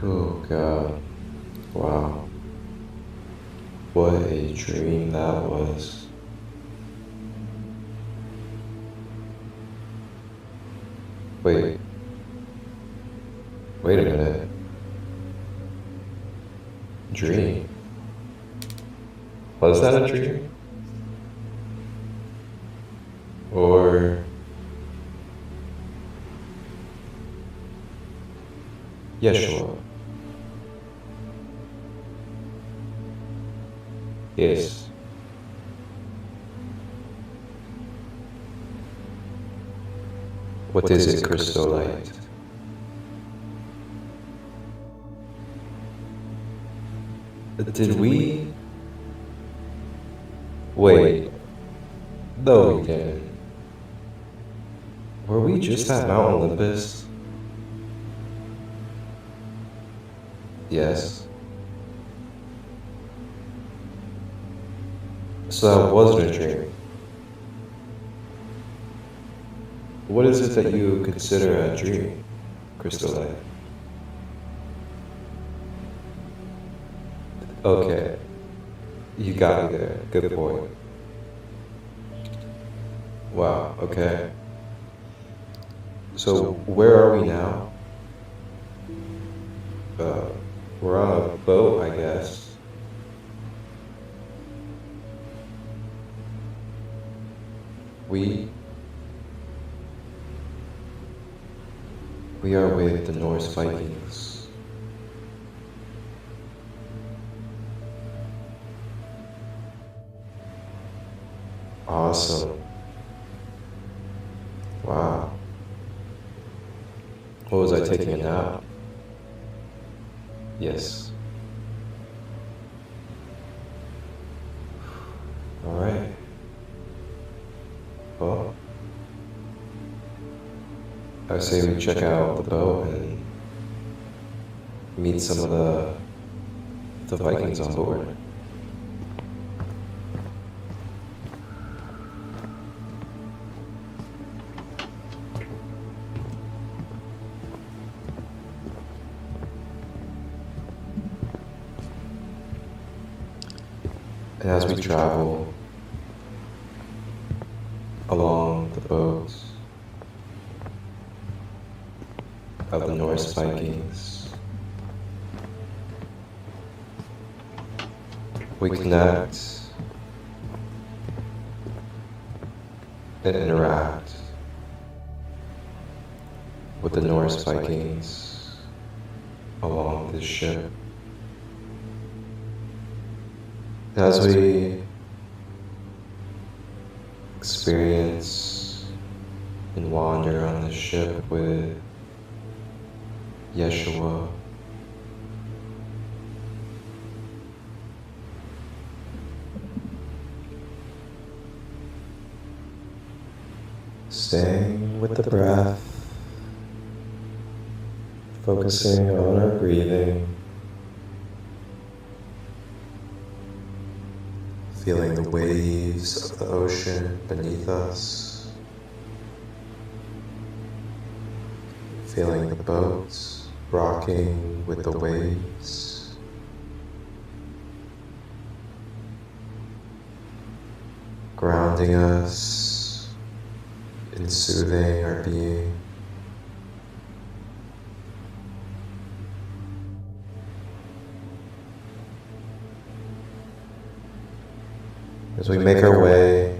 Oh God, wow. What a dream that was. Wait a minute. Dream? Was that a dream? Or Yeshua? Yes. What is it, crystal light? Did we? Wait. No, we didn't. Were we just at Mount Olympus? Yes. So that wasn't a dream. What is it that you consider a dream, crystal light? Okay. You got me there. Good point. Wow, okay. So, where are we now? We're on a boat, I guess. We are with the Norse Vikings. Awesome. Wow. What was I taking a nap? Yes. Alright. Well, I say we check out the boat and meet some of the Vikings on board. And as we travel along the boats of the Norse Vikings, we connect and interact with the Norse Vikings along this ship. As we experience and wander on this ship with Yeshua, staying with the breath, focusing on our breathing, feeling the waves of the ocean beneath us, feeling the boats rocking with the waves, grounding us and soothing our being. As we make our way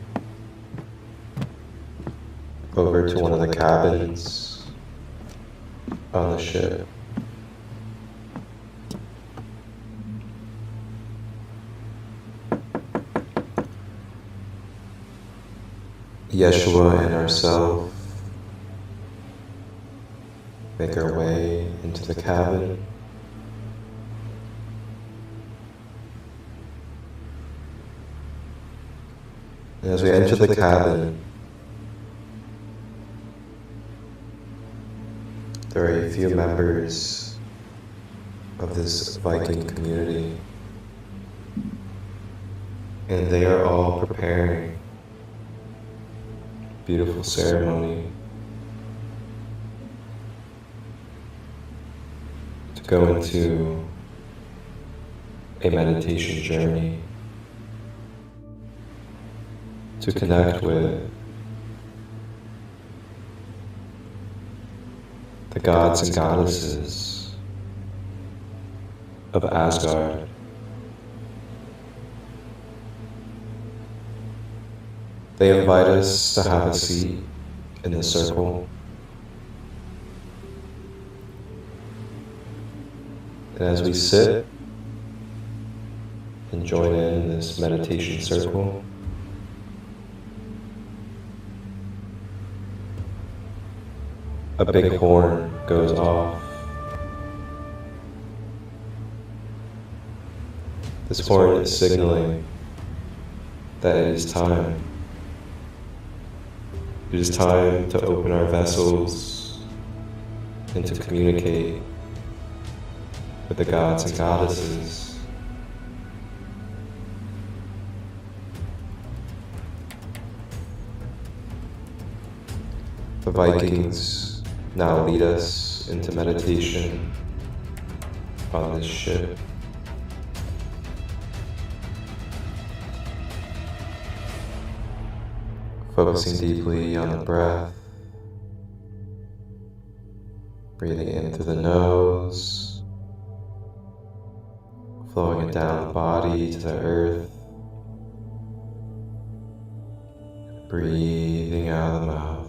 over to one of the cabins on the ship, Yeshua and ourselves make our way into the cabin. And as we enter the cabin, there are a few members of this Viking community, and they are all preparing a beautiful ceremony to go into a meditation journey to connect with the gods and goddesses of Asgard. They invite us to have a seat in the circle. And as we sit and join in this meditation circle, a big horn goes off. This horn is signaling that it is time. It is time to open our vessels and to communicate with the gods and goddesses. The Vikings now lead us into meditation on this ship. Focusing deeply on the breath, breathing in through the nose, flowing it down the body to the earth, breathing out of the mouth.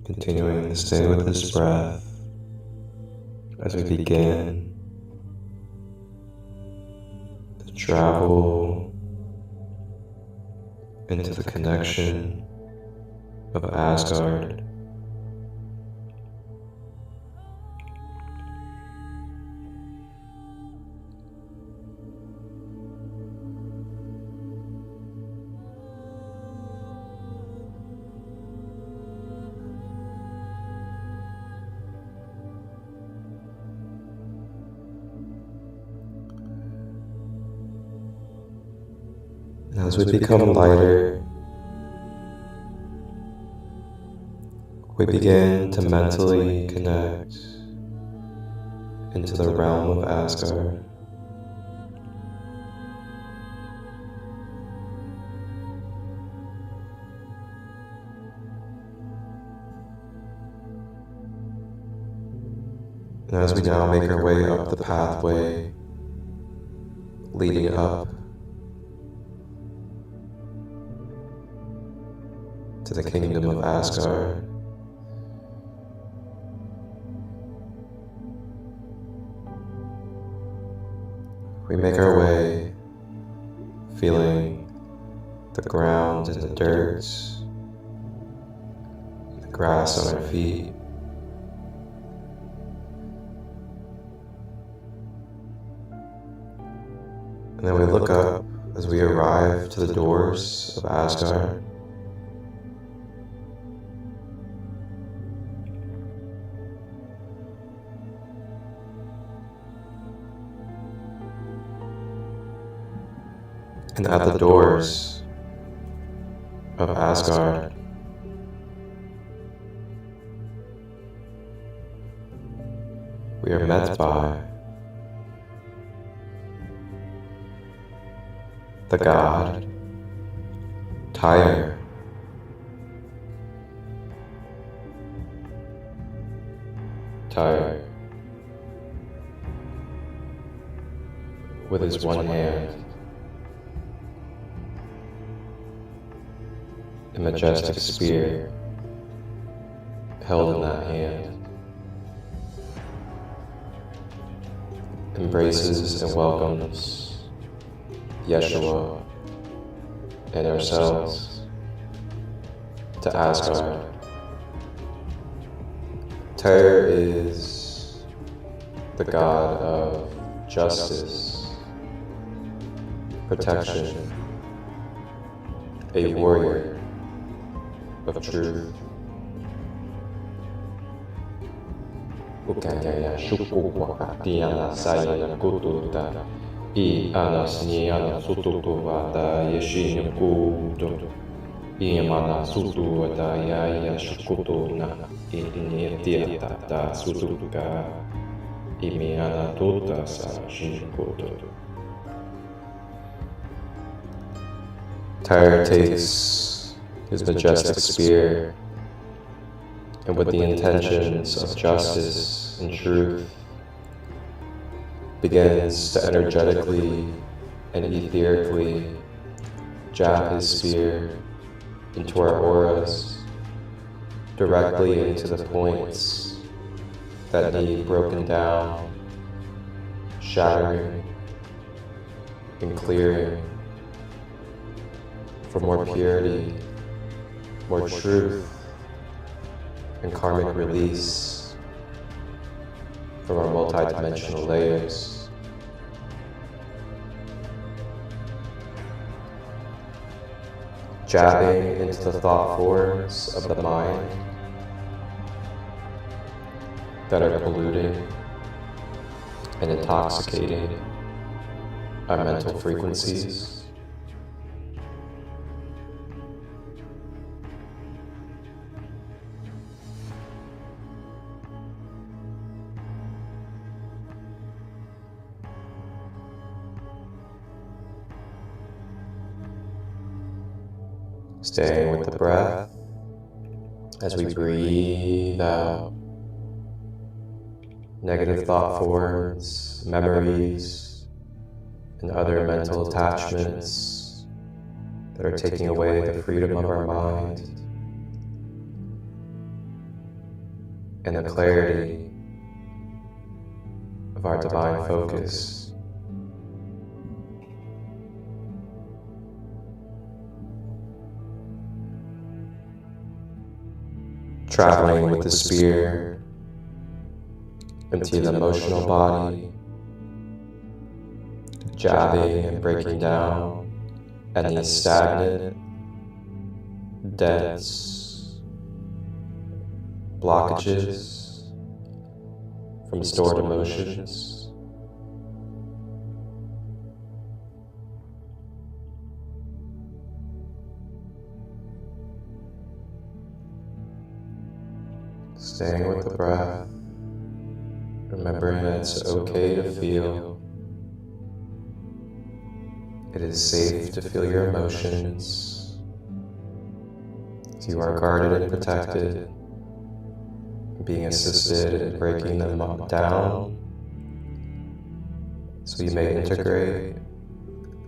Continuing to stay with this breath as we begin to travel into the connection of Asgard. As we become lighter, we begin to mentally connect into the realm of Asgard. And as we now make our way up the pathway leading up to the kingdom of Asgard, we make our way feeling the ground and the dirt, the grass on our feet. And then we look up as we arrive to the doors of Asgard. And at the doors of Asgard, we are met by the god Tyr. Tyr, with his one hand, a majestic spear held in that hand, embraces and welcomes Yeshua and ourselves to Asgard. Tyr is the god of justice, protection, a warrior of truth. Iamana sutu ataya shukuto na inietia ta sutuka imiana tota sa shinkoto. Tyre takes his majestic spear and with the intentions of justice and truth begins to energetically and etherically jab his spear into our auras, directly into the points that need broken down, shattering, and clearing for more purity, more truth, and karmic release from our multidimensional layers. Jabbing into the thought forms of the mind that are polluting and intoxicating our mental frequencies. Staying with the breath as we breathe out negative thought forms, memories, and other mental attachments that are taking away the freedom of our mind and the clarity of our divine focus. Traveling with the spear into the emotional body, jabbing and breaking down any stagnant, dense blockages from stored emotions. Staying with the breath, remembering that it's okay to feel. It is safe to feel your emotions. You are guarded and protected, being assisted in breaking them down so you may integrate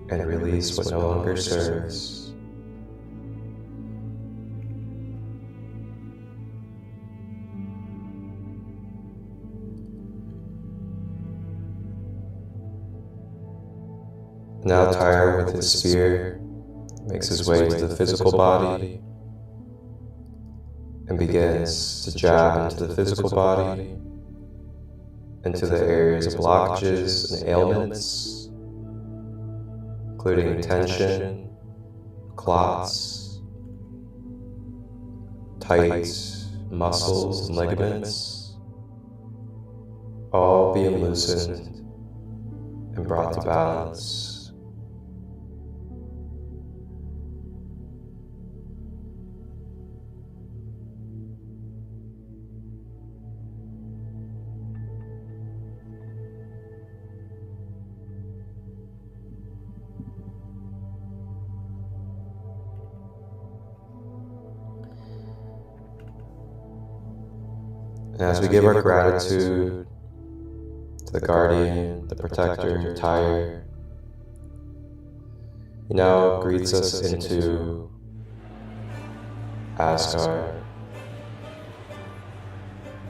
and release what no longer serves. Now Tyre with his spear makes his way to the physical body and begins to jab into the physical body, into the areas of blockages and ailments, including tension, clots, tight muscles and ligaments, all being loosened and brought to balance. And as we give our gratitude to the guardian, the protector, Tyre, he now greets us into Asgard.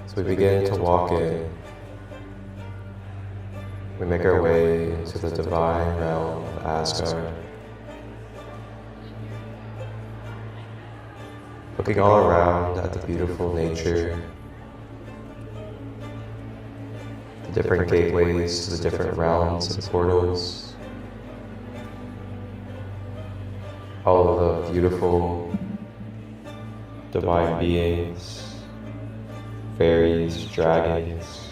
So we begin to walk in. We make our way into the divine realm of Asgard. Looking all around at the beautiful nature, the different gateways to the different realms and portals, all of the beautiful divine beings, fairies, dragons,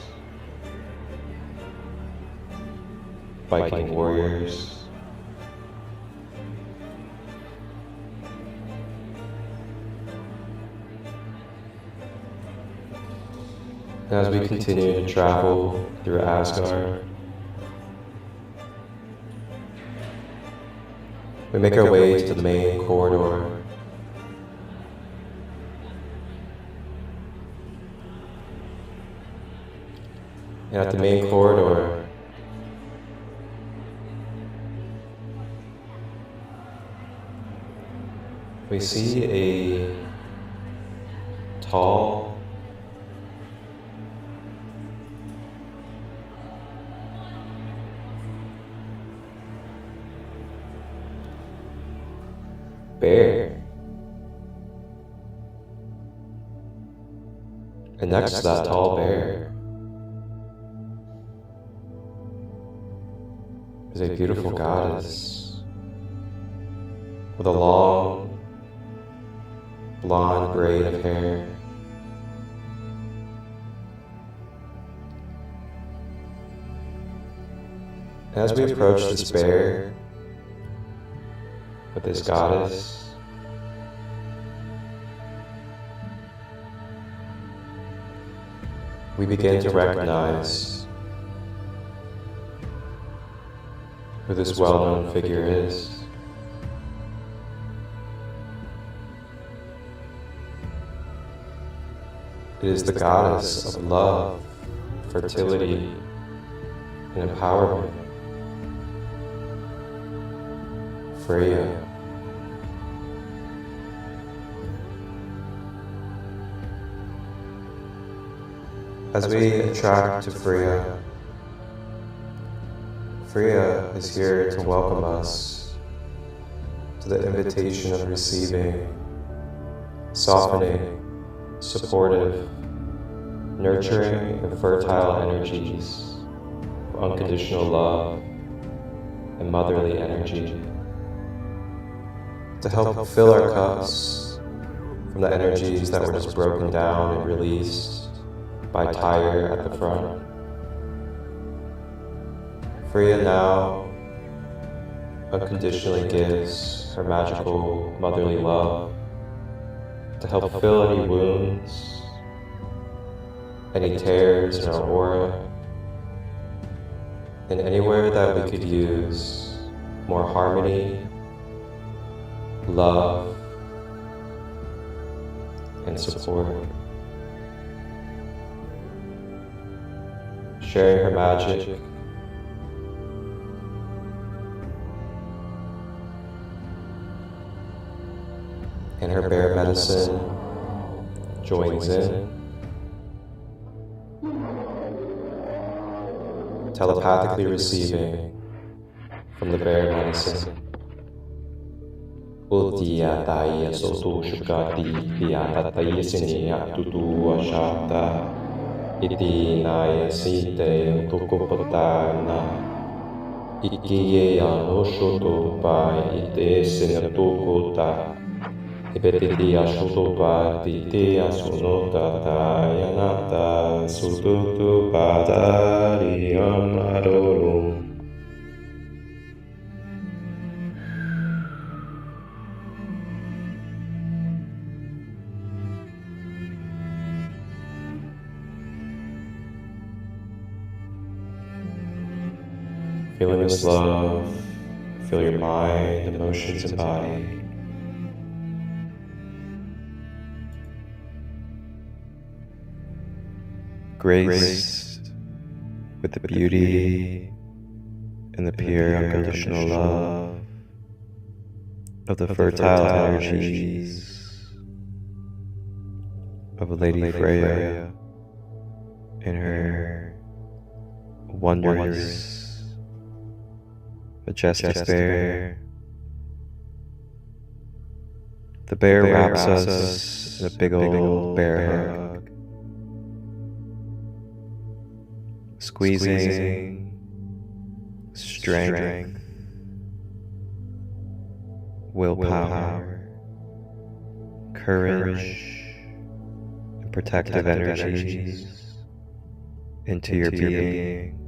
Viking warriors, And as we continue to travel through Asgard, we make our way to the main corridor. And at the main corridor, we see a tall, bear. And next to that tall bear is a beautiful goddess with a long, blonde braid of hair. As we approach this bear with this goddess, we begin to recognize who this well-known figure is. It is the goddess of love, fertility, and empowerment, Freyja. As we attract to Freyja, Freyja is here to welcome us to the invitation of receiving, softening, supportive, nurturing, and fertile energies of unconditional love and motherly energy to help fill our cups from the energies that were just broken down and released by Tyre at the front. Freyja now unconditionally gives her magical motherly love to help fill any wounds, any tears in our aura, and anywhere that we could use more harmony, love, and support. Sharing her magic and her bear medicine joins in, telepathically receiving from the bear medicine. Utia taia sotu shukati piata taisini tutu ashata iti naya site tukupatana ikiye anoshoto pa ite sinatukuta Ipetiti ashutopa titi asunota tayanata sututu padari amarorum. Feeling this love, feel your mind, emotions, and body. Graced with the beauty and the pure unconditional love of the fertile energies of Lady Freyja and her wondrous, majestic bear. The bear wraps us in a big old bear hug, squeezing, strength, willpower, courage, and protective energies into your being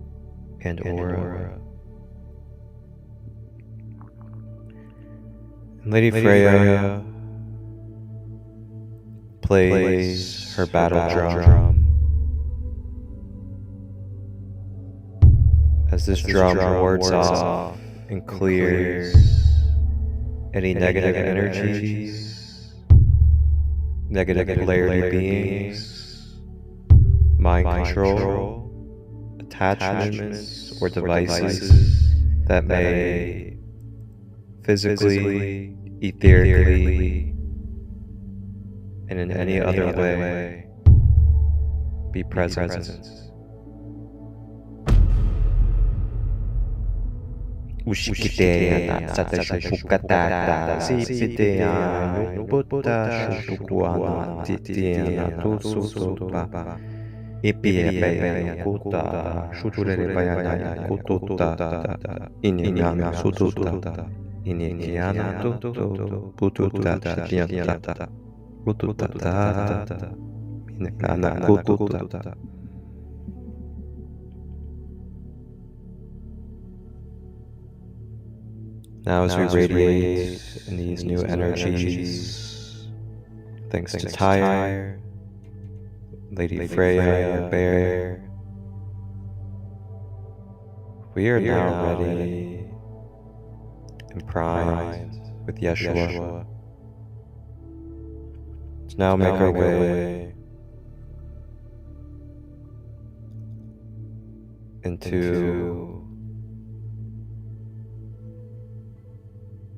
and aura. And Lady Freyja plays her battle drum as this drum wards off and clears any negative energies, negative polarity beings, mind control, attachments, or devices that may physically, etherically, and in any other way be present. Ushikiteya satashupukatada sipitea nuputta shutukuana titiana tusutupa ipiepea kuta shuturebayana kututa iniana sututa inikiana tutu pututa tianta pututa minekana kututa. Now as we radiate in these new energies, thanks to Tyre, Lady Freyja, Bear, we are now ready and primed with Yeshua to now make our way into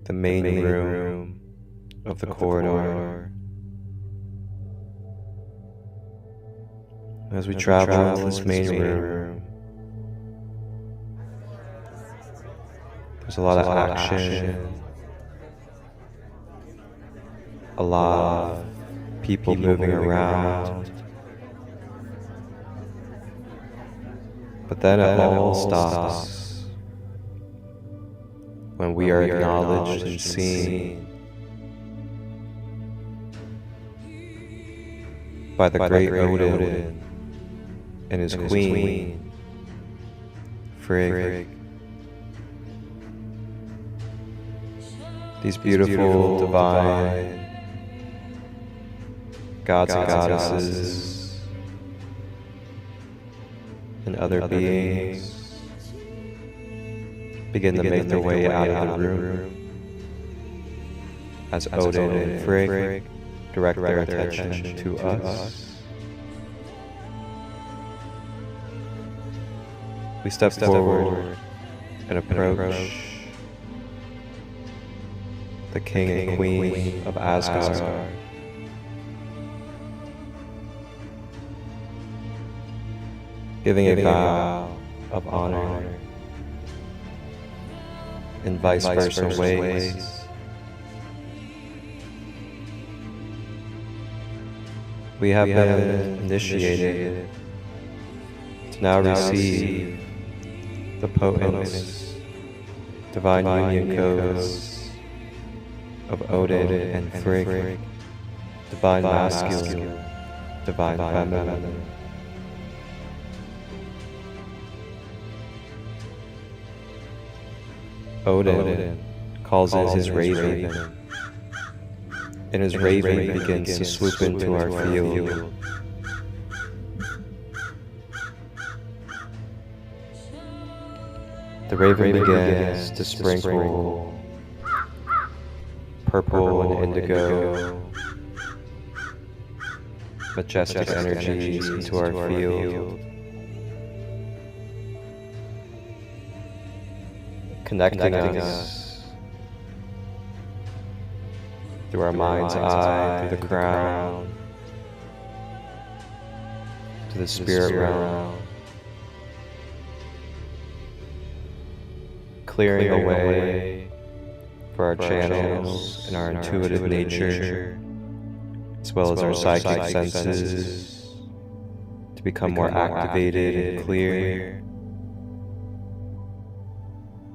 the main room of the corridor. As we travel into this main room, there's a lot of action, a lot of people moving around, but then it all stops when we are acknowledged and seen by the great Odin and his queen, Freyja. These beautiful, divine gods and goddesses and other beings begin to make their way out of the room as Odin and Freyja direct their attention to us. We step forward and approach the king and queen of Asgard. Giving a vow of honor in vice versa ways. We have been initiated to now receive the potent divine union codes of Odin and Freyja, divine masculine, divine feminine. Odin calls in his raven, and his raven begins to swoop into our field. The raven begins to sprinkle purple and indigo majestic energies into our field, connecting us through our mind's eye, through the crown, to the spirit realm, clearing a way for our channels and our intuitive nature, as well as our psychic senses, to become more activated and clear,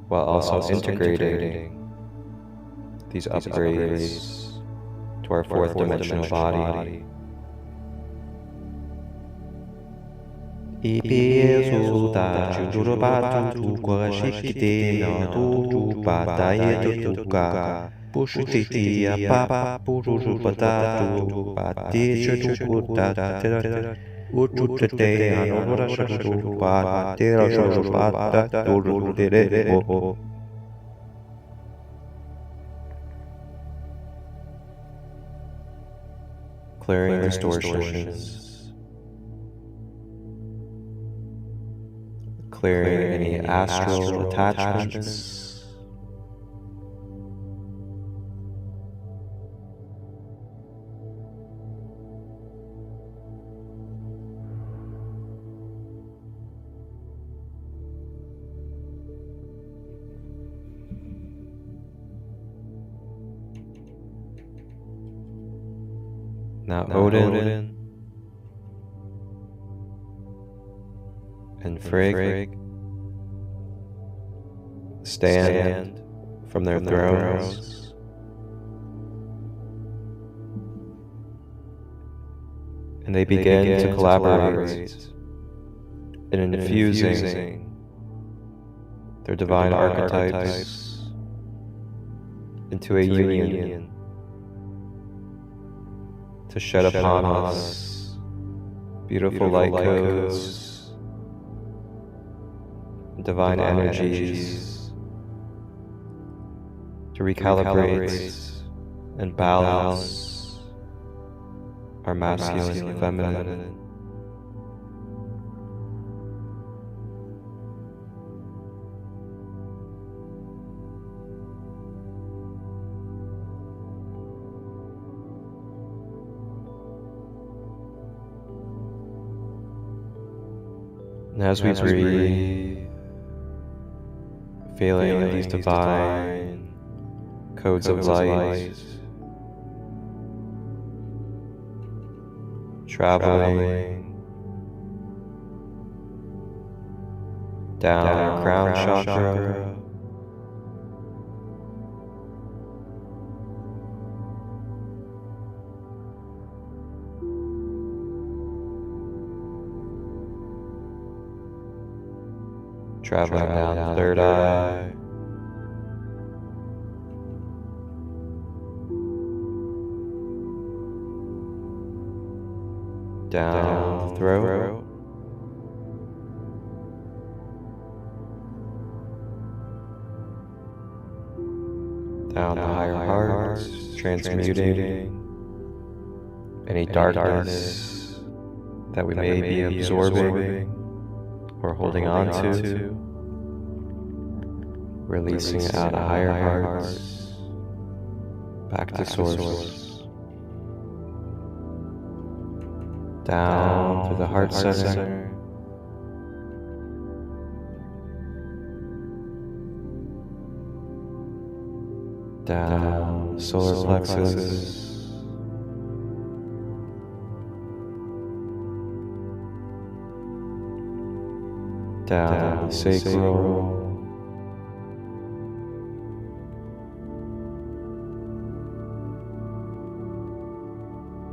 while also integrating these upgrades to our fourth dimensional body. Utute anora shuru pa tera shuru pa turu tere o. Clearing distortions, clearing any astral attachments, now Odin and Freyja stand from their thrones and they begin to collaborate in infusing their divine archetypes into a union to shed upon us beautiful light codes, divine energies, to recalibrate and balance our masculine and feminine. And as we breathe, feeling these divine codes of light traveling down our crown chakra, traveling down the third eye, down the throat, down the higher heart, transmuting any darkness that we may be absorbing or holding on to, releasing out of higher hearts, back to source, down to the heart center, down solar plexus, down the sacral,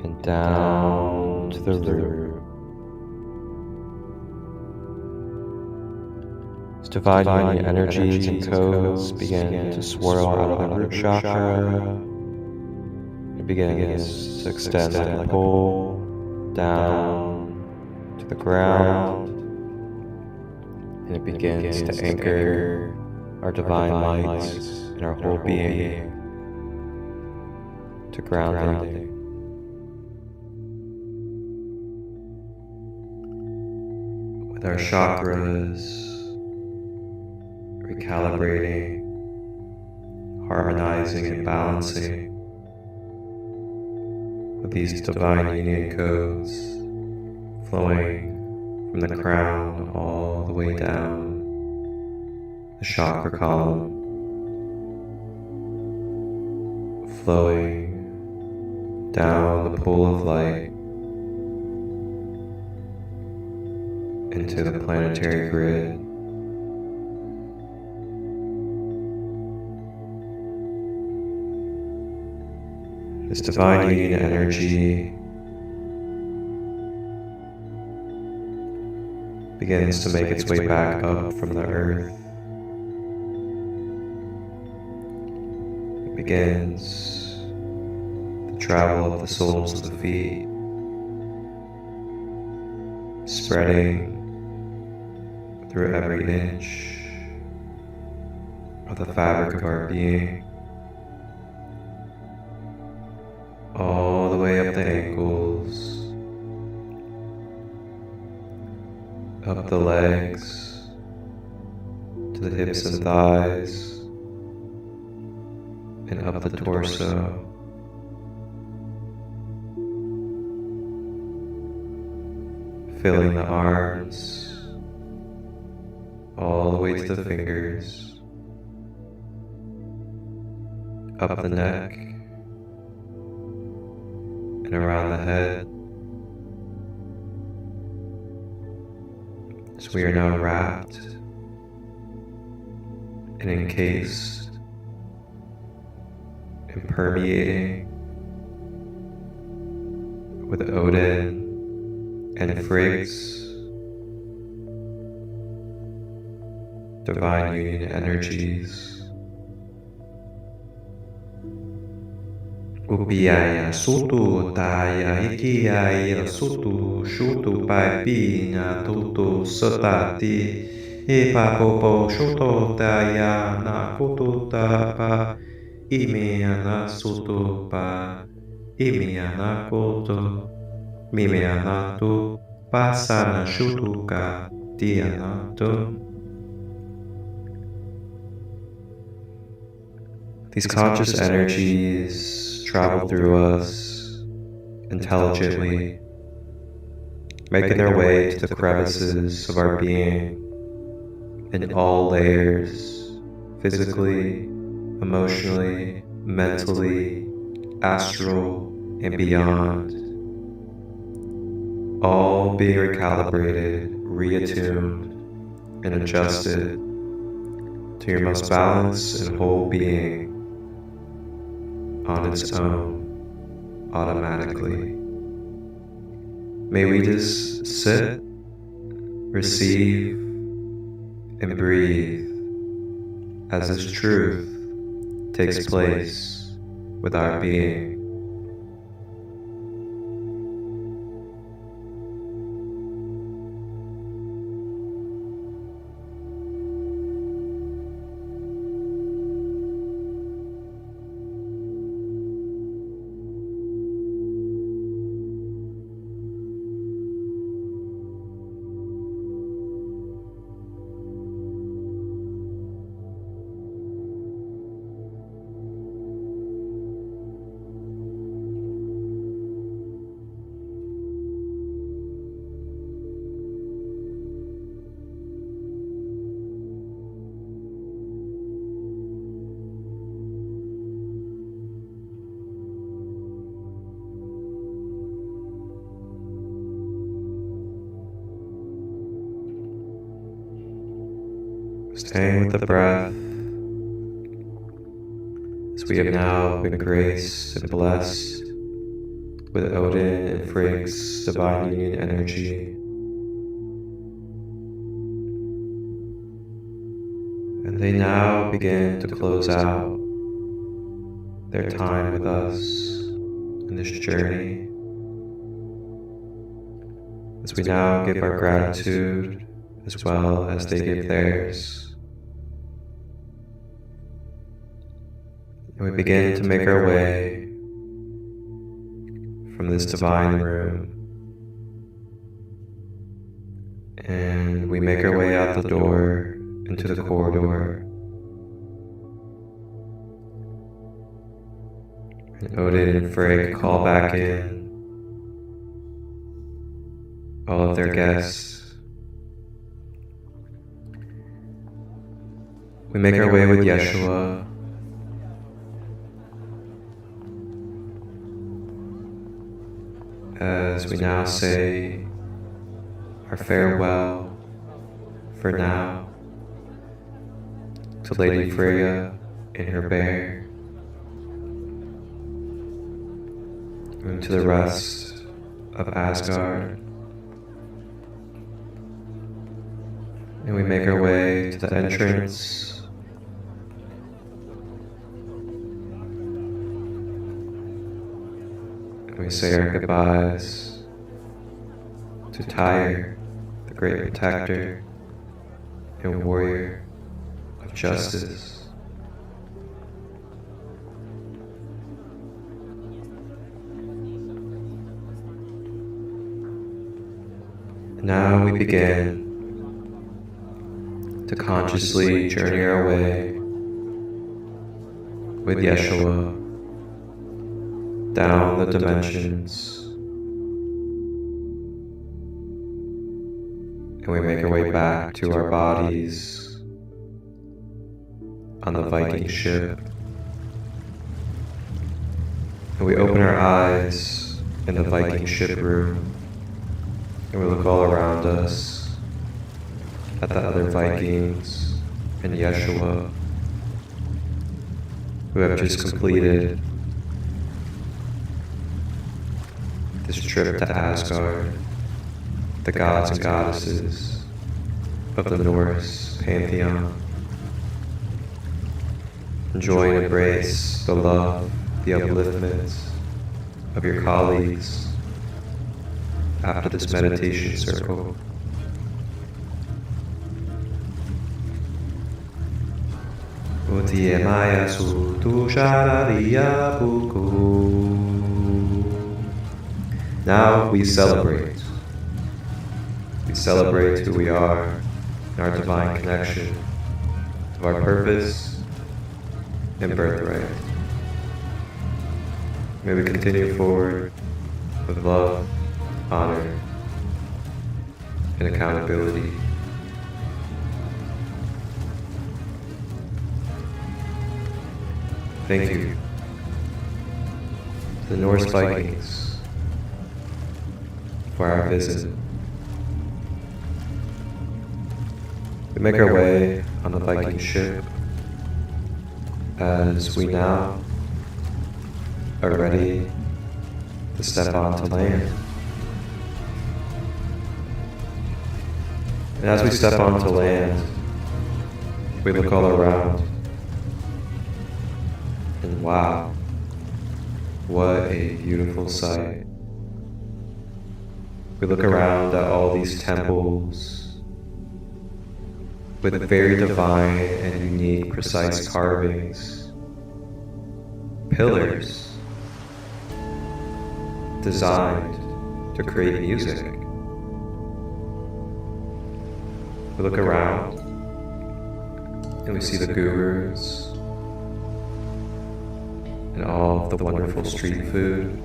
and down to the root. As divine union energies and codes begin to swirl out of the root chakra, it begins to extend like a pole down to the ground. And it begins to anchor our divine light in our whole being to grounding. With our chakras recalibrating, harmonizing and balancing with these divine union codes flowing from the crown all the way down the chakra column, flowing down the pool of light into the planetary grid. This divine union energy begins to make its way back up from the earth. It begins the travel of the soles of the feet, spreading through every inch of the fabric of our being, all the way up the ankles, up the legs, to the hips and thighs, and up the torso. Filling the arms, all the way to the fingers, up the neck, and around the head. So we are now wrapped and encased and permeating with Odin and Freyja's divine union energies. Upiaya sutu taya ikiaya sutu shutu paipina tutu satati ipapopo shuto taya na kutu tapa imiana sutu pa imiana kutu Mimeanatu pasana shutuka dianatu. These conscious energies travel through us intelligently, making their way to the crevices of our being in all layers, physically, emotionally, mentally, astral, and beyond. All being recalibrated, reattuned, and adjusted to your most balanced and whole being on its own, automatically. May we just sit, receive, and breathe as this truth takes place with our being. Staying with the breath, as we have now been graced and blessed with Odin and Freyja's divine union energy. And they now begin to close out their time with us in this journey, as we now give our gratitude as well as they give theirs. And we begin to make our way from this divine room, and we make our way out the door into the corridor. And Odin and Freyja call back in all of their guests. We make our way with Yeshua, as we now say our farewell for now to Lady Freyja and her bear, and to the rest of Asgard. And we make our way to the entrance and we say our goodbyes to Tyre the great protector and warrior of justice. Now we begin to consciously journey our way with Yeshua down the dimensions, and we make our way back to our bodies on the Viking ship, and we open our eyes in the Viking ship room, and we look all around us at the other Vikings and Yeshua who have just completed this trip to Asgard, the gods and goddesses of the Norse pantheon. Enjoy and embrace the love, the upliftment of your colleagues after this meditation circle. Now we celebrate. We celebrate who we are and our divine connection of our purpose and birthright. May we continue forward with love, honor, and accountability. Thank you to the Norse Vikings for our visit. We make our way on the Viking ship as we now are ready to step onto land. And as we step onto land, we look all around. And wow, what a beautiful sight. We look around at all these temples with very divine and unique, precise carvings, pillars designed to create music. We look around and we see the gurus and all of the wonderful street food.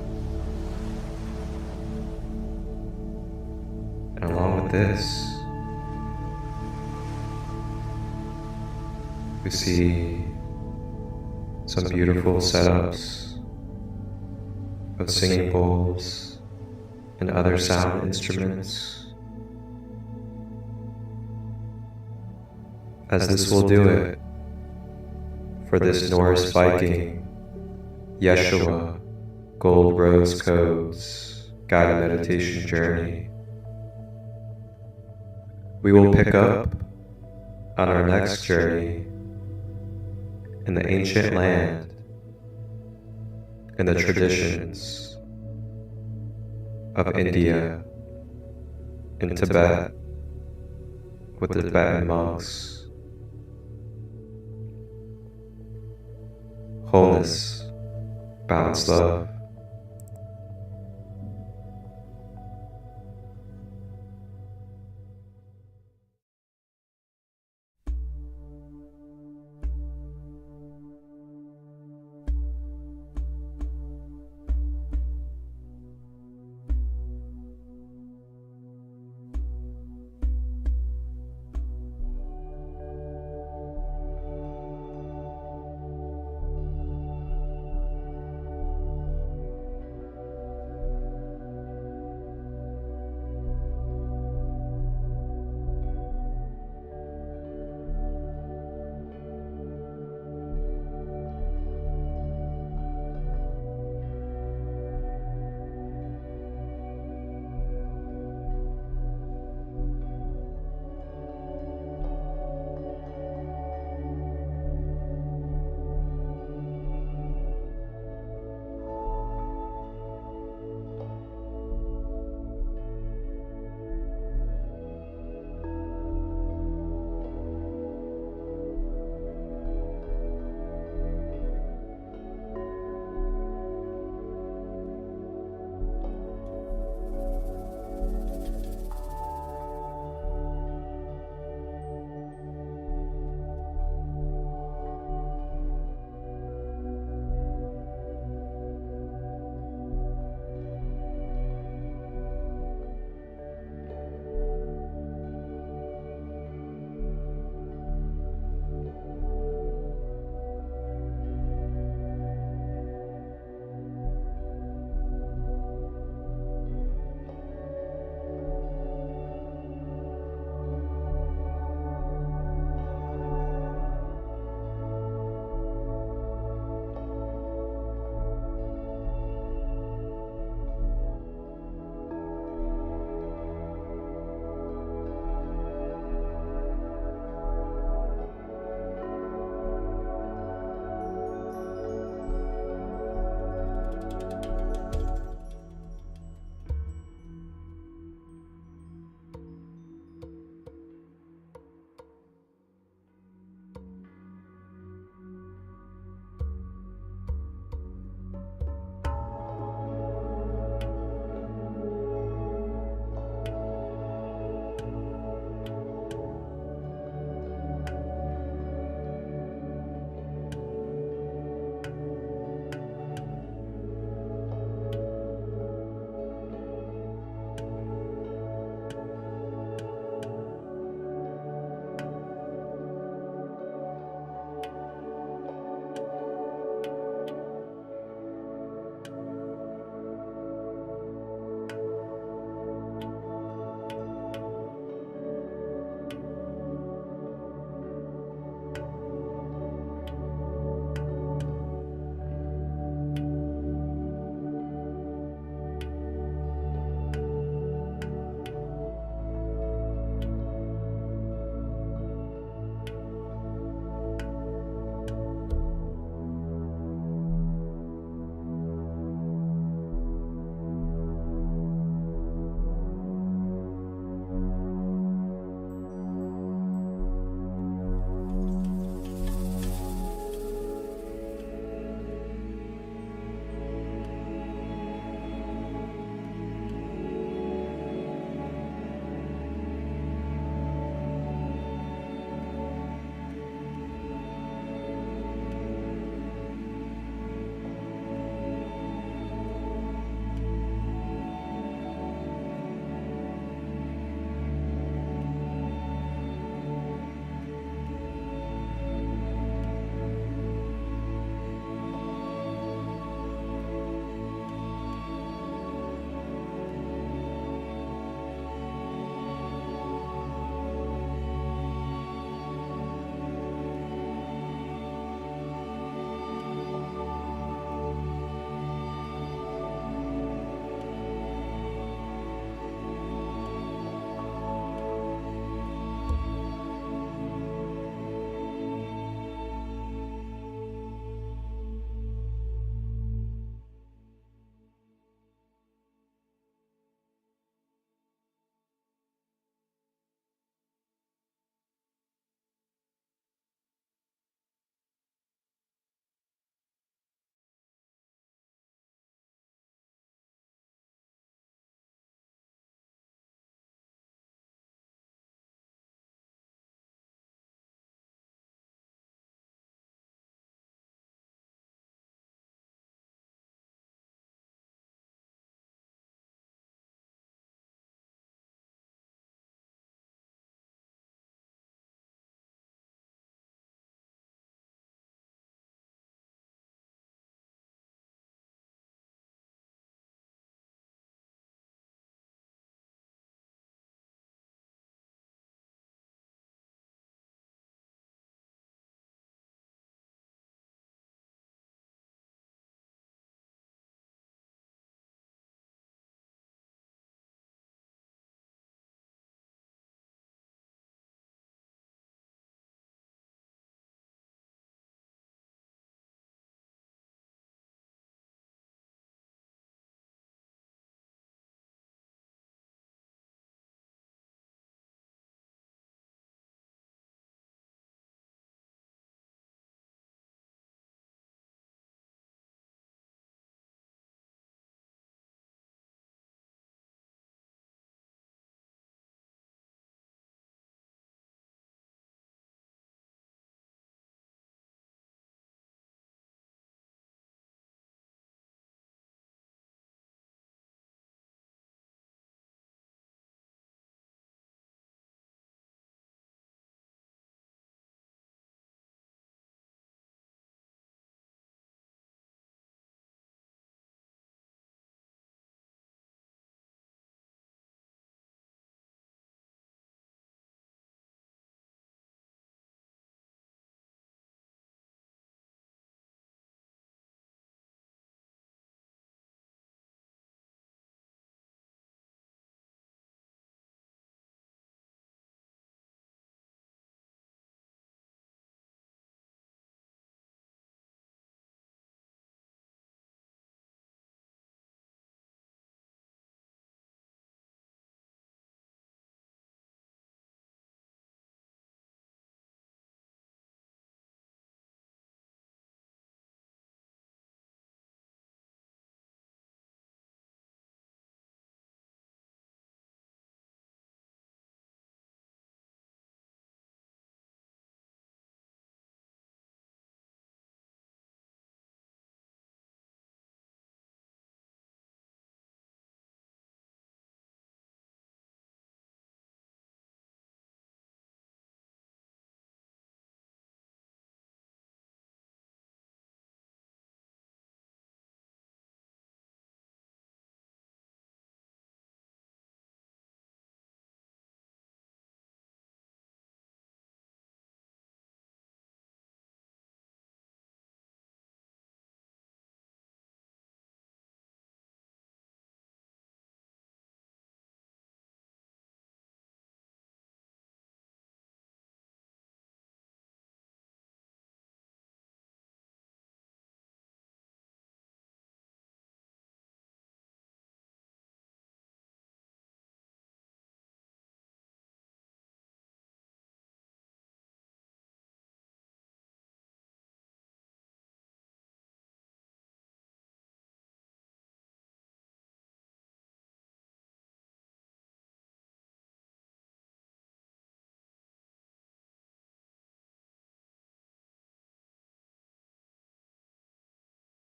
And along with this, we see some beautiful setups of singing bowls and other sound instruments. As this will do it for this Norse Viking Yeshua Gold Rose Codes guided meditation journey. We will pick up on our next journey in the ancient land and the traditions of India and Tibet with the Tibetan monks. Wholeness, balanced love,